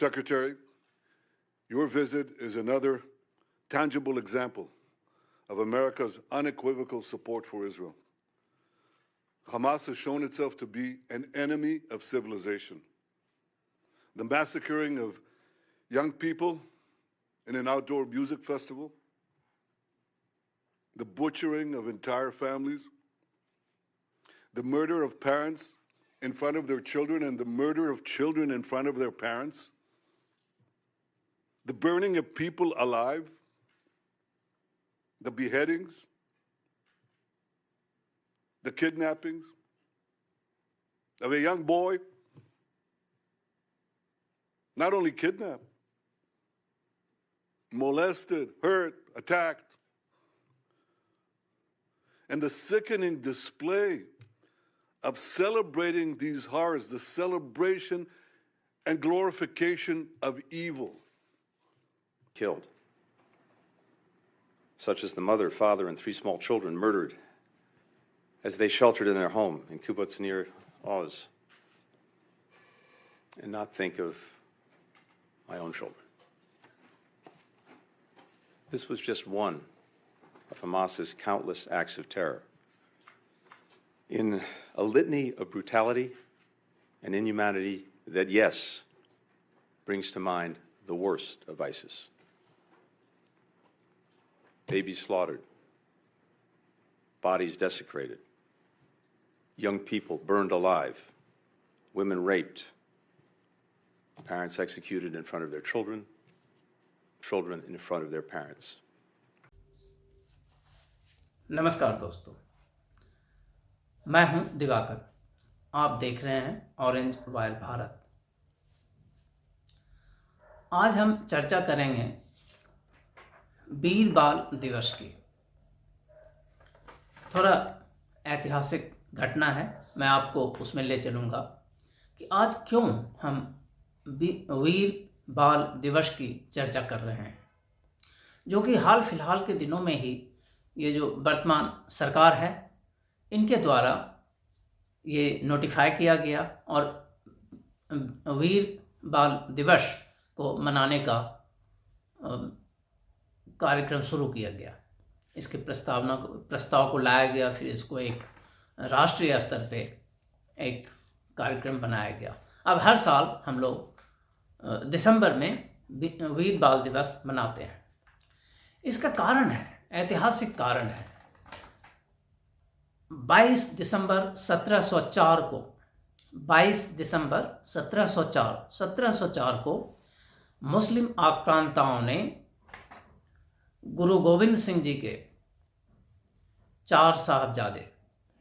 Secretary, your visit is another tangible example of America's unequivocal support for Israel. Hamas has shown itself to be an enemy of civilization. The massacring of young people in an outdoor music festival, the butchering of entire families, the murder of parents in front of their children and the murder of children in front of their parents, the burning of people alive, the beheadings, the kidnappings of a young boy, not only kidnapped, molested, hurt, attacked, and the sickening display of celebrating these horrors, the celebration and glorification of evil. Killed, such as the mother, father, and 3 small children murdered as they sheltered in their home in Kibbutz Nir Oz, and not think of my own children. This was just one of Hamas's countless acts of terror. In a litany of brutality and inhumanity that, yes, brings to mind the worst of ISIS. Babies slaughtered, bodies desecrated, young people burned alive, women raped, parents executed in front of their children, children in front of their parents. नमस्कार दोस्तों, मैं हूं दिवाकर। आप देख रहे हैं orange wire Bharat. आज हम चर्चा करेंगे वीर बाल दिवस की। थोड़ा ऐतिहासिक घटना है, मैं आपको उसमें ले चलूँगा कि आज क्यों हम वीर बाल दिवस की चर्चा कर रहे हैं, जो कि हाल फिलहाल के दिनों में ही ये जो वर्तमान सरकार है इनके द्वारा ये नोटिफाई किया गया और वीर बाल दिवस को मनाने का कार्यक्रम शुरू किया गया। इसके प्रस्ताव को लाया गया, फिर इसको एक राष्ट्रीय स्तर पे एक कार्यक्रम बनाया गया। अब हर साल हम लोग दिसंबर में वीर बाल दिवस मनाते हैं। इसका कारण है, ऐतिहासिक कारण है। 22 दिसंबर 1704 को 1704 को मुस्लिम आक्रांताओं ने गुरु गोविंद सिंह जी के 4 साहबजादे,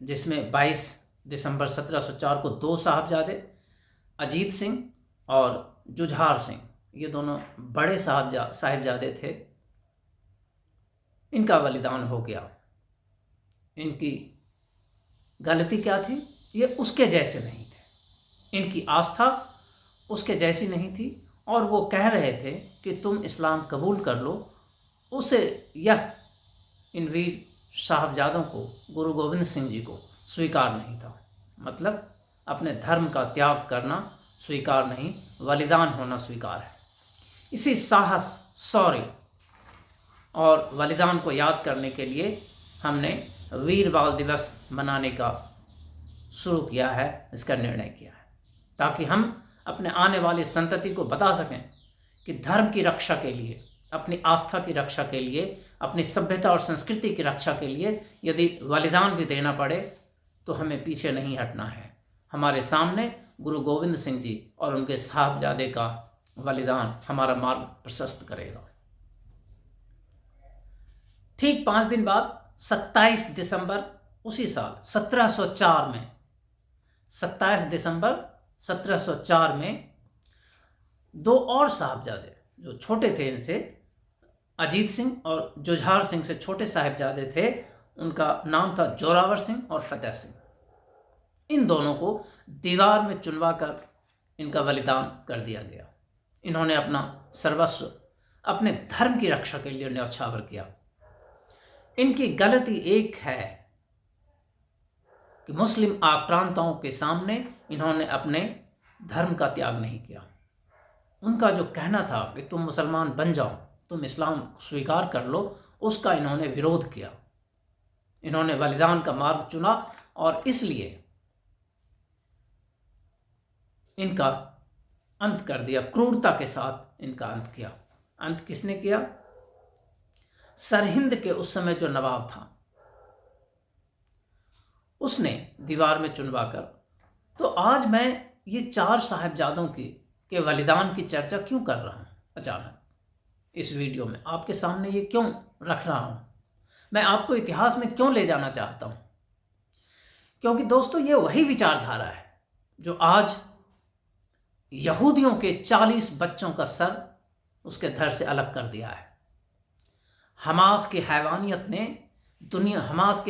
जिसमें 22 दिसंबर 1704 को 2 साहबजादे अजीत सिंह और जुझार सिंह, ये दोनों बड़े साहिबजादे थे, इनका बलिदान हो गया। इनकी गलती क्या थी? ये उसके जैसे नहीं थे, इनकी आस्था उसके जैसी नहीं थी और वो कह रहे थे कि तुम इस्लाम कबूल कर लो। उसे यह इन वीर साहबजादों को, गुरु गोविंद सिंह जी को स्वीकार नहीं था। मतलब अपने धर्म का त्याग करना स्वीकार नहीं, बलिदान होना स्वीकार है। इसी साहस, शौर्य और बलिदान को याद करने के लिए हमने वीर बाल दिवस मनाने का शुरू किया है, इसका निर्णय किया है, ताकि हम अपने आने वाली संतति को बता सकें कि धर्म की रक्षा के लिए, अपनी आस्था की रक्षा के लिए, अपनी सभ्यता और संस्कृति की रक्षा के लिए यदि बलिदान भी देना पड़े तो हमें पीछे नहीं हटना है। हमारे सामने गुरु गोविंद सिंह जी और उनके साहबजादे का बलिदान हमारा मार्ग प्रशस्त करेगा। ठीक 5 दिन बाद 27 दिसंबर उसी साल 1704 में 27 दिसंबर 1704 में 2 और साहबजादे जो छोटे थे, इनसे अजीत सिंह और जुझार सिंह से छोटे साहिबजादे थे, उनका नाम था जोरावर सिंह और फतेह सिंह। इन दोनों को दीवार में चुनवा कर इनका बलिदान कर दिया गया। इन्होंने अपना सर्वस्व अपने धर्म की रक्षा के लिए न्यौछावर किया। इनकी गलती एक है कि मुस्लिम आक्रांताओं के सामने इन्होंने अपने धर्म का त्याग नहीं किया। उनका जो कहना था कि तुम मुसलमान बन जाओ, तुम इस्लाम स्वीकार कर लो, उसका इन्होंने विरोध किया। इन्होंने बलिदान का मार्ग चुना और इसलिए इनका अंत कर दिया, क्रूरता के साथ इनका अंत किया। अंत किसने किया? सरहिंद के उस समय जो नवाब था, उसने दीवार में चुनवाकर। तो आज मैं ये 4 साहिबजादों के बलिदान की चर्चा क्यों कर रहा हूं अचानक इस वीडियो में? आपके सामने ये क्यों रख रहा हूं? मैं आपको इतिहास में क्यों ले जाना चाहता हूं? क्योंकि दोस्तों, ये वही विचारधारा है जो आज यहूदियों के 40 बच्चों का सर उसके धड़ से अलग कर दिया है। हमास की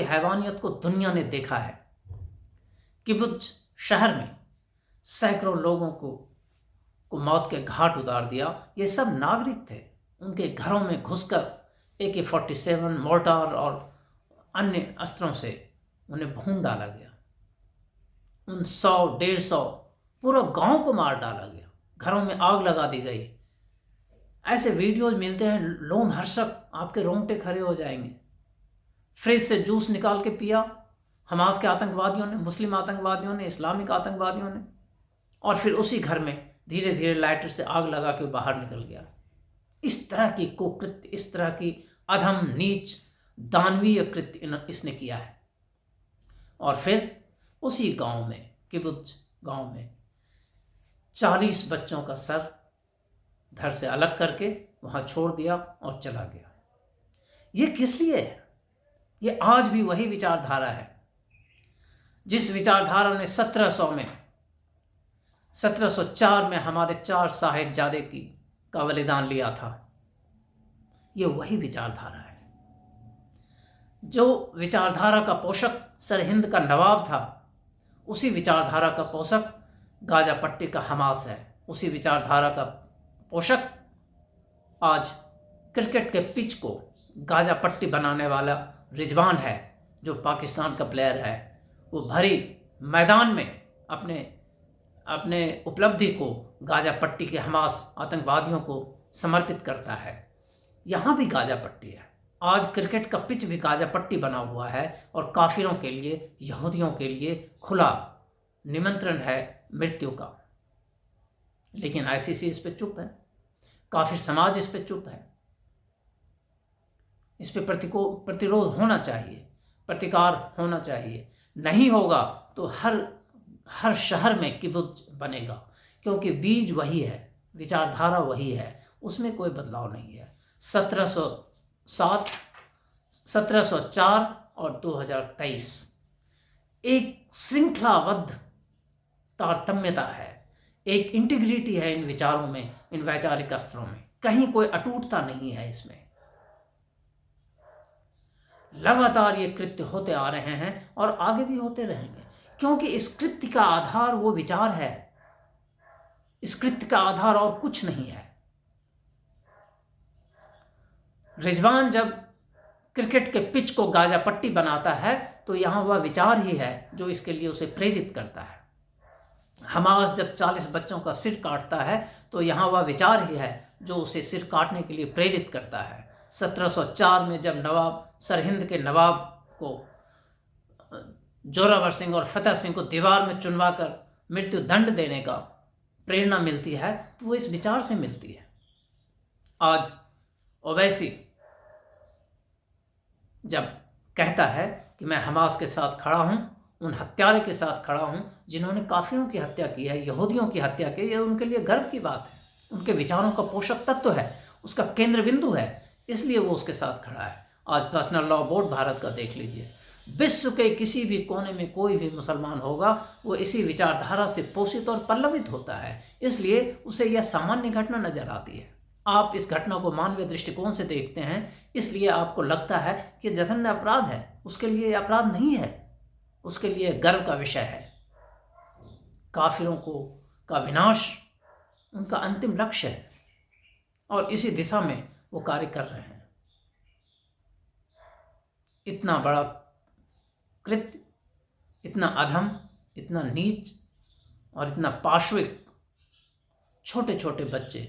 हैवानियत को दुनिया ने देखा है। किबुत्ज शहर में सैकड़ों लोगों को मौत के घाट उतार दिया। ये सब नागरिक थे। उनके घरों में घुसकर AK-47 मोर्टार और अन्य अस्त्रों से उन्हें भून डाला गया। उन 100-150 पूरा गांव को मार डाला गया। घरों में आग लगा दी गई। ऐसे वीडियोज मिलते हैं, लोमहर्षक, आपके रोंगटे खड़े हो जाएंगे। फ्रिज से जूस निकाल के पिया हमास के आतंकवादियों ने, मुस्लिम आतंकवादियों ने, इस्लामिक आतंकवादियों ने, और फिर उसी घर में धीरे धीरे लाइटर से आग लगा के बाहर निकल गया। इस तरह की कुकृत्य, इस तरह की अधम, नीच, दानवीय कृत्य इसने किया है। और फिर उसी गांव में, किबुत्ज गांव में 40 बच्चों का सर धड़ से अलग करके वहां छोड़ दिया और चला गया। ये किस लिए है? ये आज भी वही विचारधारा है जिस विचारधारा ने 1704 में हमारे 4 साहिबजादे का बलिदान लिया था। ये वही विचारधारा है। जो विचारधारा का पोषक सरहिंद का नवाब था, उसी विचारधारा का पोषक गाजा पट्टी का हमास है। उसी विचारधारा का पोषक आज क्रिकेट के पिच को गाजा पट्टी बनाने वाला रिजवान है, जो पाकिस्तान का प्लेयर है। वो भरी मैदान में अपने उपलब्धि को गाजा पट्टी के हमास आतंकवादियों को समर्पित करता है। यहाँ भी गाजा पट्टी है। आज क्रिकेट का पिच भी गाजा पट्टी बना हुआ है और काफिरों के लिए, यहूदियों के लिए खुला निमंत्रण है मृत्यु का। लेकिन ICC इस पे चुप है। काफिर समाज इस पे चुप है। इस पे प्रतिरोध होना चाहिए, प्रतिकार होना चाहिए। नहीं होगा तो हर शहर में किबुत्ज बनेगा, क्योंकि बीज वही है, विचारधारा वही है, उसमें कोई बदलाव नहीं है। 1707, 1704 और 2023 एक श्रृंखलाबद्ध तारतम्यता है, एक इंटीग्रिटी है इन विचारों में, इन वैचारिक अस्त्रों में। कहीं कोई अटूटता नहीं है इसमें। लगातार ये कृत्य होते आ रहे हैं और आगे भी होते रहेंगे, क्योंकि इस कृत्य का आधार वो विचार है। इस कृत्य का आधार और कुछ नहीं है। रिजवान जब क्रिकेट के पिच को गाजा पट्टी बनाता है तो यहां वह विचार ही है जो इसके लिए उसे प्रेरित करता है। हमास जब 40 बच्चों का सिर काटता है तो यहाँ वह विचार ही है जो उसे सिर काटने के लिए प्रेरित करता है। 1704 में जब सरहिंद के नवाब को जोरावर सिंह और फतेह सिंह को दीवार में चुनवाकर मृत्यु दंड देने का प्रेरणा मिलती है तो वो इस विचार से मिलती है। आज ओवैसी जब कहता है कि मैं हमास के साथ खड़ा हूं, उन हत्यारे के साथ खड़ा हूं जिन्होंने काफिरों की हत्या की है, यहूदियों की हत्या की, ये उनके लिए गर्व की बात है। उनके विचारों का पोषक तत्व है, उसका केंद्र बिंदु है, इसलिए वो उसके साथ खड़ा है। आज पर्सनल लॉ बोर्ड भारत का देख लीजिए, विश्व के किसी भी कोने में कोई भी मुसलमान होगा वो इसी विचारधारा से पोषित और पल्लवित होता है, इसलिए उसे यह सामान्य घटना नजर आती है। आप इस घटना को मानवीय दृष्टिकोण से देखते हैं, इसलिए आपको लगता है कि जघन्य अपराध है। उसके लिए अपराध नहीं है, उसके लिए गर्व का विषय है। काफिरों का विनाश उनका अंतिम लक्ष्य है और इसी दिशा में वो कार्य कर रहे हैं। इतना बड़ा कृत्य, इतना अधम, इतना नीच और इतना पाशविक छोटे छोटे बच्चे,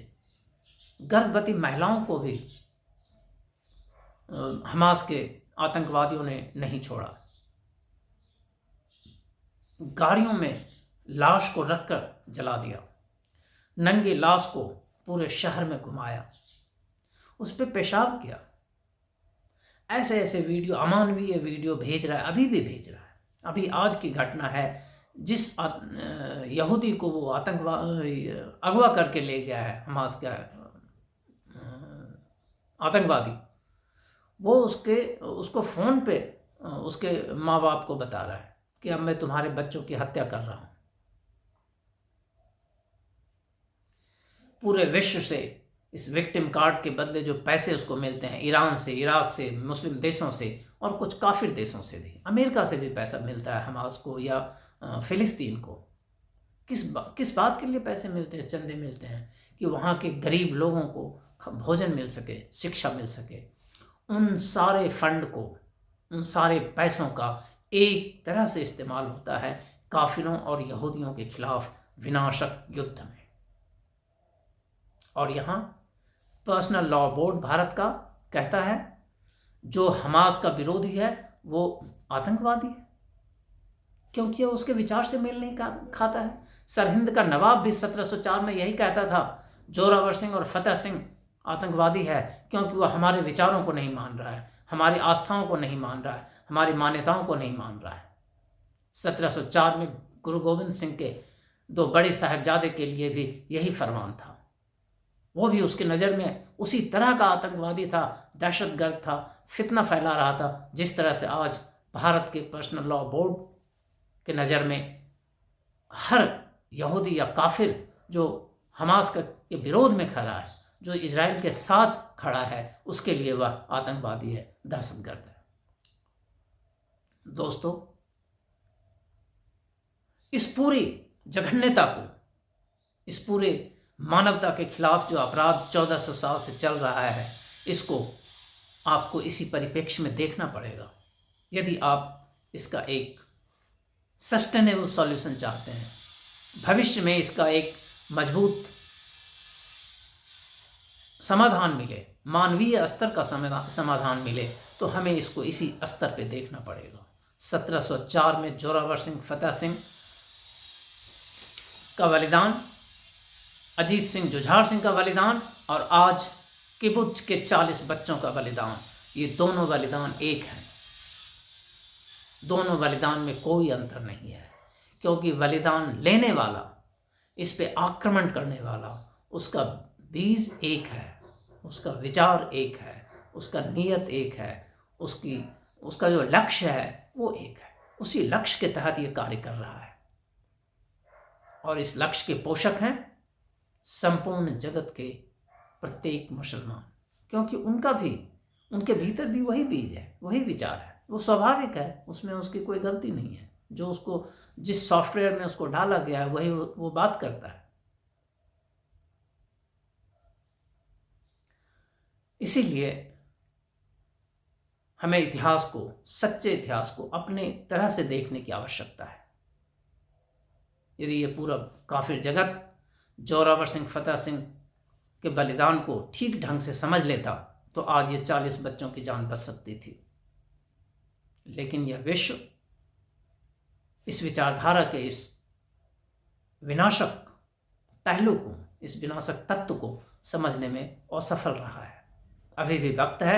गर्भवती महिलाओं को भी हमास के आतंकवादियों ने नहीं छोड़ा। गाड़ियों में लाश को रखकर जला दिया, नंगी लाश को पूरे शहर में घुमाया, उस पर पेशाब किया। ऐसे ऐसे वीडियो, अमानवीय वीडियो भेज रहा है, अभी भी भेज रहा है। अभी आज की घटना है, जिस यहूदी को वो आतंकवादी अगवा करके ले गया है, हमास का आतंकवादी, वो उसको फ़ोन पे उसके माँ बाप को बता रहा है कि अब मैं तुम्हारे बच्चों की हत्या कर रहा हूँ। पूरे विश्व से इस विक्टिम कार्ड के बदले जो पैसे उसको मिलते हैं, ईरान से, इराक से, मुस्लिम देशों से और कुछ काफिर देशों से भी, अमेरिका से भी पैसा मिलता है हमास को या फ़िलिस्तीन को। किस बात के लिए पैसे मिलते हैं, चंदे मिलते हैं? कि वहाँ के गरीब लोगों को भोजन मिल सके, शिक्षा मिल सके। उन सारे फंड को, उन सारे पैसों का एक तरह से इस्तेमाल होता है काफिरों और यहूदियों के खिलाफ विनाशक युद्ध में। और यहाँ पर्सनल लॉ बोर्ड भारत का कहता है जो हमास का विरोधी है वो आतंकवादी है, क्योंकि वो उसके विचार से मेल नहीं खाता है। सरहिंद का नवाब भी 1704 में यही कहता था, जोरावर सिंह और फतेह सिंह आतंकवादी है क्योंकि वह हमारे विचारों को नहीं मान रहा है, हमारी आस्थाओं को नहीं मान रहा है, हमारी मान्यताओं को नहीं मान रहा है। 1704 में गुरु गोविंद सिंह के 2 बड़े साहिबजादे के लिए भी यही फरमान था। वो भी उसकी नज़र में उसी तरह का आतंकवादी था, दहशतगर्द था, फितना फैला रहा था, जिस तरह से आज भारत के पर्सनल लॉ बोर्ड के नज़र में हर यहूदी या काफिर जो हमास के विरोध में खड़ा है, जो इजराइल के साथ खड़ा है, उसके लिए वह आतंकवादी है, दहशतगर्द है। दोस्तों, इस पूरी जघन्यता को, इस पूरे मानवता के खिलाफ जो अपराध 1400 साल से चल रहा है, इसको आपको इसी परिप्रेक्ष्य में देखना पड़ेगा यदि आप इसका एक सस्टेनेबल सॉल्यूशन चाहते हैं, भविष्य में इसका एक मजबूत समाधान मिले, मानवीय स्तर का समाधान मिले, तो हमें इसको इसी स्तर पे देखना पड़ेगा। 1704 में जोरावर सिंह, फतेह सिंह का बलिदान, अजीत सिंह, जुझार सिंह का बलिदान और आज किबुत्ज के 40 बच्चों का बलिदान, ये दोनों बलिदान एक हैं। दोनों बलिदान में कोई अंतर नहीं है, क्योंकि बलिदान लेने वाला, इस पे आक्रमण करने वाला, उसका बीज एक है, उसका विचार एक है, उसका नियत एक है, उसका जो लक्ष्य है वो एक है। उसी लक्ष्य के तहत ये कार्य कर रहा है और इस लक्ष्य के पोषक हैं संपूर्ण जगत के प्रत्येक मुसलमान, क्योंकि उनके भीतर भी वही बीज है, वही विचार है, वो स्वाभाविक है, उसमें उसकी कोई गलती नहीं है। जो उसको जिस सॉफ्टवेयर में उसको डाला गया है वही वो बात करता है। इसीलिए हमें इतिहास को, सच्चे इतिहास को अपने तरह से देखने की आवश्यकता है। यदि ये पूरा काफिर जगत जोरावर सिंह, फतेह सिंह के बलिदान को ठीक ढंग से समझ लेता तो आज ये 40 बच्चों की जान बच सकती थी। लेकिन यह विश्व इस विचारधारा के इस विनाशक पहलू को, इस विनाशक तत्व को समझने में असफल रहा है। अभी भी वक्त है,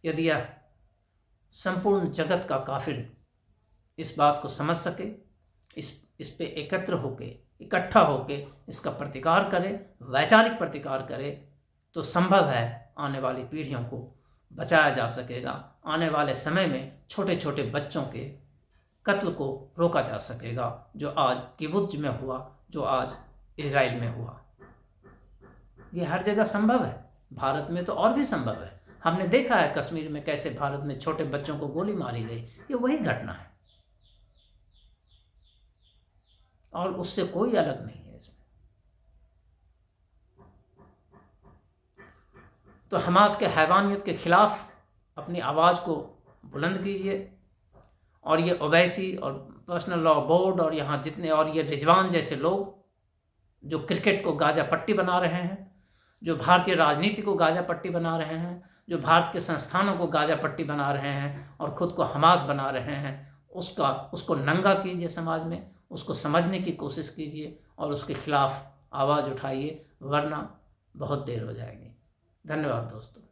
यदि यह संपूर्ण जगत का काफिर इस बात को समझ सके, इस पे इकट्ठा होके इसका प्रतिकार करे, वैचारिक प्रतिकार करे, तो संभव है आने वाली पीढ़ियों को बचाया जा सकेगा। आने वाले समय में छोटे छोटे बच्चों के कत्ल को रोका जा सकेगा, जो आज किबुत्ज में हुआ, जो आज इजराइल में हुआ। ये हर जगह संभव है, भारत में तो और भी संभव है। हमने देखा है कश्मीर में कैसे भारत में छोटे बच्चों को गोली मारी गई, ये वही घटना है और उससे कोई अलग नहीं है इसमें। तो हमास के हैवानियत के खिलाफ अपनी आवाज़ को बुलंद कीजिए और ये ओवैसी और पर्सनल लॉ बोर्ड और यहाँ जितने और ये रिजवान जैसे लोग जो क्रिकेट को गाजा पट्टी बना रहे हैं, जो भारतीय राजनीति को गाजा पट्टी बना रहे हैं, जो भारत के संस्थानों को गाजा पट्टी बना रहे हैं और खुद को हमास बना रहे हैं, उसको नंगा कीजिए समाज में, उसको समझने की कोशिश कीजिए और उसके खिलाफ आवाज़ उठाइए, वरना बहुत देर हो जाएगी। धन्यवाद दोस्तों।